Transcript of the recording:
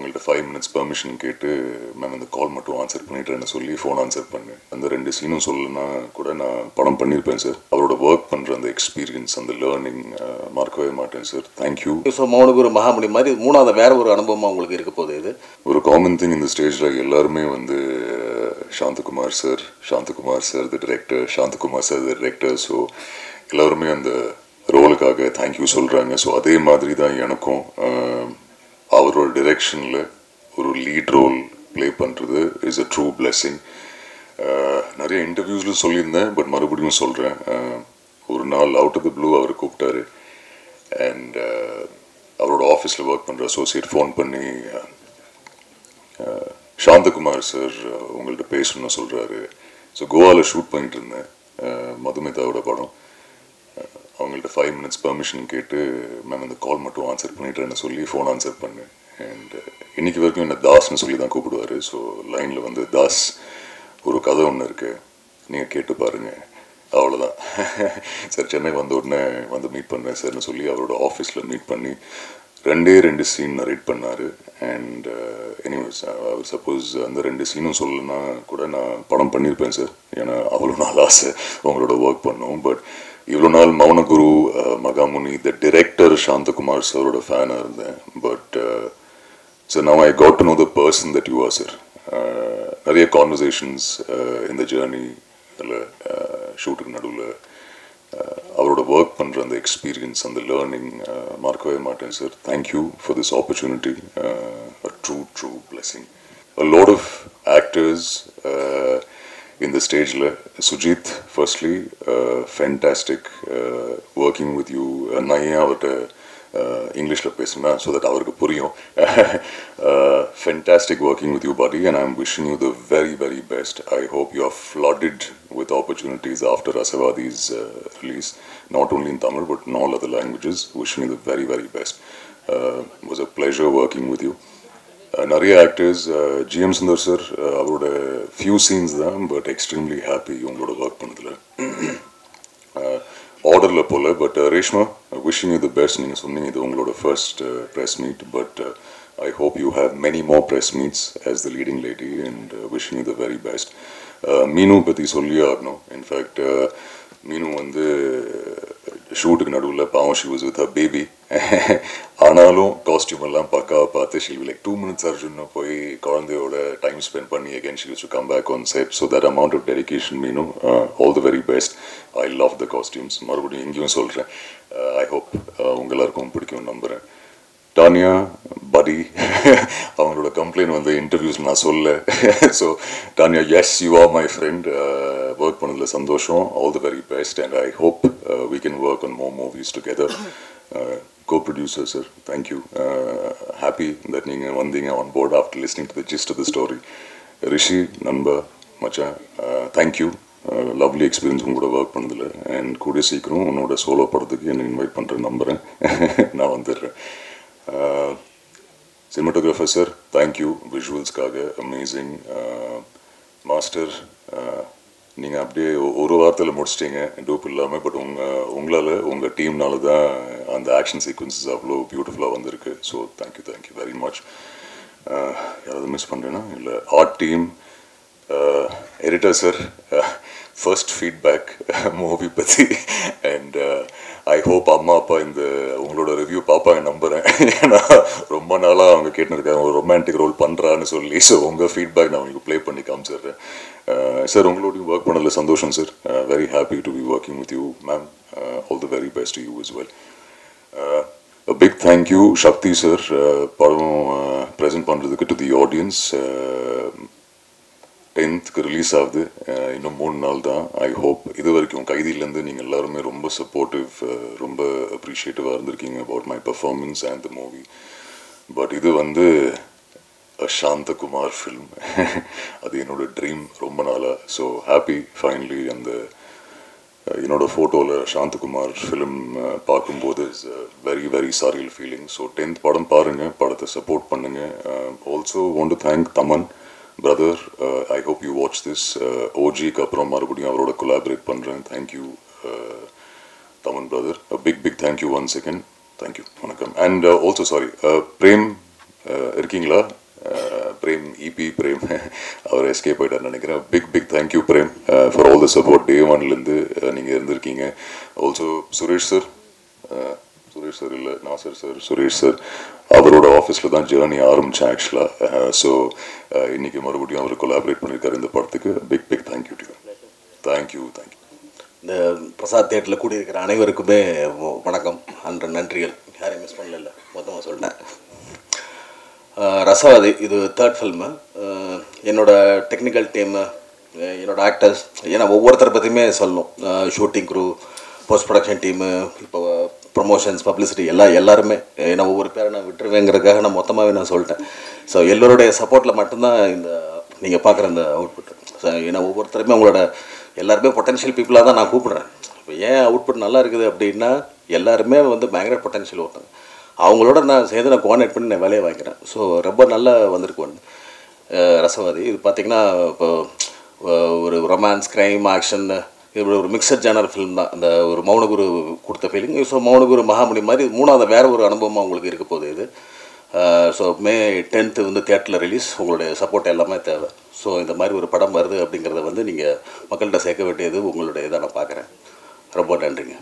அவங்கள்ட்ட 5 minutes permission கேட்டு ma'am அந்த கால் மட்டும் ஆன்சர் பண்ணிட்டுறேன்னு சொல்லி ஃபோன் ஆன்சர் பண்ணேன். அந்த 2 சீனும் சொல்லலைன்னா கூட நான் படம் பண்ணியிருப்பேன் சார். அவரோட ஒர்க் பண்ணுற அந்த எக்ஸ்பீரியன்ஸ், அந்த லேர்னிங் மறக்கவே மாட்டேன் சார். தேங்க்யூ. ஸோ மௌனகுரு மகாமணி மாதிரி 3வது வேற ஒரு அனுபவமாக உங்களுக்கு இருக்க போகுது. இது ஒரு காமன் திங் இந்த ஸ்டேஜில் எல்லாருமே வந்து Santhakumar sir the director, Santhakumar sir the director. So எல்லாருமே அந்த ரோலுக்காக தேங்க்யூ சொல்கிறாங்க. ஸோ அதே மாதிரி தான் எனக்கும் அவரோட டிரெக்ஷனில் ஒரு லீட் ரோல் ப்ளே பண்ணுறது இஸ் அ ட்ரூ பிளெஸ்ஸிங். நிறைய இன்டர்வியூஸில் சொல்லியிருந்தேன், பட் மறுபடியும் சொல்கிறேன். ஒரு நாள் அவுட் ஆஃப் த ப்ளூ அவர் கூப்பிட்டாரு. அண்ட் அவரோட ஆஃபீஸில் ஒர்க் பண்ணுற அசோசியேட் ஃபோன் பண்ணி சாந்தகுமார் சார் உங்கள்கிட்ட பேசணும்னு சொல்கிறாரு. ஸோ கோவாவில் ஷூட் பண்ணிட்டு இருந்தேன் மதுமிதாவோட படம். அவங்கள்ட்ட 5 minutes பெர்மிஷன் கேட்டு மேம் அந்த கால் மட்டும் ஆன்சர் பண்ணிட்டுறேன்னு சொல்லி ஃபோன் ஆன்சர் பண்ணேன். அண்ட் இன்னைக்கு வரைக்கும் என்ன தாஸ்ன்னு சொல்லி தான் கூப்பிடுவார். ஸோ லைனில் வந்து தாஸ் ஒரு கதை ஒன்று இருக்குது, நீங்கள் கேட்டு பாருங்கள், அவ்வளோதான். சார் சென்னை வந்த உடனே வந்து மீட் பண்ணேன் சார்னு சொல்லி அவரோட ஆஃபீஸில் மீட் பண்ணி 2 சீன் நரேட் பண்ணார். அண்ட் எனிவேஸ் அவர் சப்போஸ் அந்த 2 சீனும் சொல்லலைன்னா கூட நான் படம் பண்ணியிருப்பேன் சார். ஏன்னா அவ்வளோ நாள் ஆசை உங்களோட ஒர்க் பண்ணோம். பட் இவ்வளோ நாள் மௌனகுரு மகாமுனி த டிரெக்டர் சாந்தகுமார் சாரோட ஃபேனாக இருந்தேன். But sir now I got to know the person that you are sir. நிறைய கான்வர்சேஷன்ஸ் இந்த ஜேர்னி அதில் ஷூட்டுக்கு நடுவில் அவரோட ஒர்க் பண்ணுற அந்த எக்ஸ்பீரியன்ஸ், அந்த லேர்னிங் மறக்கவே மாட்டேன் sir. Thank you for this opportunity. A true blessing. A lot of actors in the stage. Sujit, firstly, fantastic working with you. Naya avata English la pesuna so that avarku puriyum. Fantastic working with you, buddy, and I'm wishing you the very best. I hope you are flooded with opportunities after Asavadi's release, not only in Tamil but in all other languages. Wishing you the very best. It was a pleasure working with you. நிறைய actors, GM Sundar sir அவரோட few scenes தான், but extremely happy உங்களோட work பண்ணதில். ஆர்டரில் போல். But Reshma, wishing you the best. நீங்கள் சொன்னீங்க இது உங்களோட first press meet, but I hope you have many more press meets as the leading lady and wishing you the very best. Meenu பற்றி சொல்லியே ஆகணும். இன்ஃபேக்ட் மீனு வந்து ஷூட்டுக்கு நடுவில் பாவம் she was with her baby. ஆனாலும் காஸ்டியூம் எல்லாம் பக்காவாக பார்த்து ஷீல் லைக் 2 minutes அர்ஜுன்னு போய் குழந்தையோட டைம் ஸ்பெண்ட் பண்ணி again she use to come back on set. So that amount of dedication Meenu, all the very best. I love the costumes. மறுபடியும் எங்கேயும் சொல்கிறேன், ஐ ஹோப் உங்கள் எல்லாருக்கும் பிடிக்கும் நம்புகிறேன். டானியா படி அவங்களோட கம்ப்ளைண்ட் வந்து இன்டர்வியூஸில் நான் சொல்ல. So Tania, yes you are my friend. Work பண்ணதில் சந்தோஷம். All the very best and I hope we can work on more movies together. Co-producer sir, thank you. Happy that நீங்கள் வந்தீங்க on board after listening to the gist of the story. ரிஷி நண்பா மச்சான், thank you. Lovely experience உங்களோட work பண்ணதில். And கூடிய சீக்கிரம் உன்னோட solo படத்துக்கு என்னை இன்வைட் பண்ணுறேன் நம்புகிறேன். நான் வந்துடுறேன். Cinematographer sir, thank you. விஷுவல்ஸ்க்காக அமேசிங். மாஸ்டர், நீங்கள் அப்படியே ஒரு வாரத்தில் முடிச்சிட்டிங்க டூப் இல்லாமல். பட் உங்களால் உங்கள் டீம்னால தான் அந்த ஆக்ஷன் சீக்வன்சஸ் அவ்வளோ பியூட்டிஃபுல்லாக வந்திருக்கு. So thank you very much. யாராவது மிஸ் பண்ணுறேன்னா இல்லை. Art team, editor sir, first feedback movie பற்றி. அண்ட் ஐ ஹோப் அம்மா அப்பா இந்த உங்களோட ரிவ்யூ பார்ப்பாங்க நம்புகிறேன். ஏன்னா ரொம்ப நாளாக அவங்க கேட்டுருக்காங்க ஒரு ரொமான்டிக் ரோல் பண்ணுறான்னு சொல்லி. ஸோ உங்கள் ஃபீட்பேக் நான் உங்களுக்கு ப்ளே பண்ணி காமிச்சிடுறேன். சார் உங்களோடையும் ஒர்க் பண்ணதில் சந்தோஷம் சார். Very happy to be working with you ma'am. All the very best to you as well. A big thank you Shakthi sir, படம் ப்ரெசென்ட் பண்ணுறதுக்கு to the audience. 10th release ஆகுது, இன்னும் 3 நாள் தான். ஐ ஹோப் இது வரைக்கும் கைதியிலேருந்து நீங்கள் எல்லாருமே ரொம்ப சப்போர்ட்டிவ், ரொம்ப அப்ரிஷியேட்டிவாக இருந்திருக்கீங்க about my performance and the movie. But இது வந்து சாந்தகுமார் ஃபில்ம். அது என்னோட ட்ரீம் ரொம்ப நாளாக. ஸோ ஹாப்பி ஃபைனலி அந்த என்னோட ஃபோட்டோவில் சாந்தகுமார் ஃபிலிம் பார்க்கும்போது is very surreal feeling. So 10th படம் பாருங்கள், படத்தை சப்போர்ட் பண்ணுங்கள். Also want to thank Thaman brother. I hope you watch this. OG-க்கு அப்புறம் மறுபடியும் அவரோட கொலாபரேட் பண்ணுறேன். Thank you Thaman brother. A big thank you once again. Thank you. வணக்கம். And also sorry, பிரேம் இருக்கீங்க. இருக்கீங்களா? பிரேம், இபி பிரேம் அவர் எஸ்கேப் ஆகிட்டார் நினைக்கிறேன். Big thank you Prem for all the support. Day ஒன்லேருந்து நீங்கள் இருந்திருக்கீங்க. ஆல்சோ சுரேஷ் சார் இல்லை நாசர் சார், சுரேஷ் சார் அவரோட ஆஃபீஸில் தான் ஜேர்னி ஆரம்பித்தேன் ஆக்சுவலாக. ஸோ இன்றைக்கி மறுபடியும் அவர் கொலாபரேட் பண்ணியிருக்காரு இந்த படத்துக்கு. Big thank you to you. Thank you. இந்த பிரசாத் தேட்டரில் கூடியிருக்கிற அனைவருக்குமே வணக்கம் அன்ற நன்றிகள். யாரையும் மிஸ் பண்ணல, மொத்தமாக சொல்லிட்டேன். ரசவாதி இது 3rd ஃபில்மு. என்னோடய டெக்னிக்கல் டீமு, என்னோடய ஆக்டர்ஸ், ஏன்னா ஒவ்வொருத்தரை பற்றியுமே சொல்லணும். Shooting crew, post production team, இப்போ ப்ரொமோஷன்ஸ், பப்ளிசிட்டி எல்லாருமே, ஏன்னா ஒவ்வொரு பேரை நான் விட்டுருவேங்கிறதுக்காக நான் மொத்தமாகவே நான் சொல்லிட்டேன். ஸோ எல்லோருடைய சப்போர்ட்டில் மட்டும்தான் இந்த நீங்கள் பார்க்குற இந்த அவுட்புட். ஸோ ஏன்னா ஒவ்வொருத்தருமே உங்களோட எல்லாருமே பொட்டன்ஷியல் பீப்புளாக தான் நான் கூப்பிட்றேன். இப்போ ஏன் அவுட்புட் நல்லா இருக்குது அப்படின்னா எல்லாருமே வந்து பயங்கர பொட்டன்ஷியல் ஒருத்தாங்க. அவங்களோட நான் சேர்ந்து நான் கோஆர்டினேட் பண்ணி நான் வேலையை வாங்கிக்கிறேன். ஸோ ரொம்ப நல்லா வந்திருக்கு ஒன்று ரசவாதி. இது பார்த்திங்கன்னா இப்போ ஒரு ரொமான்ஸ், க்ரைம், ஆக்ஷன், இது ஒரு மிக்சட் ஜானர் ஃபிலிம் தான். அந்த ஒரு மௌனகுரு கொடுத்த ஃபீலிங். ஸோ மௌனகுரு, மகாமுனி மாதிரி 3வது வேறு ஒரு அனுபவமாக உங்களுக்கு இருக்க போகுது இது. ஸோ May 10th வந்து தியேட்டரில் ரிலீஸ். உங்களுடைய சப்போர்ட் எல்லாமே தேவை. ஸோ இந்த மாதிரி ஒரு படம் வருது அப்படிங்கிறத வந்து நீங்கள் மக்கள்கிட்ட சேர்க்க வேண்டியது உங்களுடைய இதாக நான் பார்க்குறேன். ரொம்ப நன்றிங்க.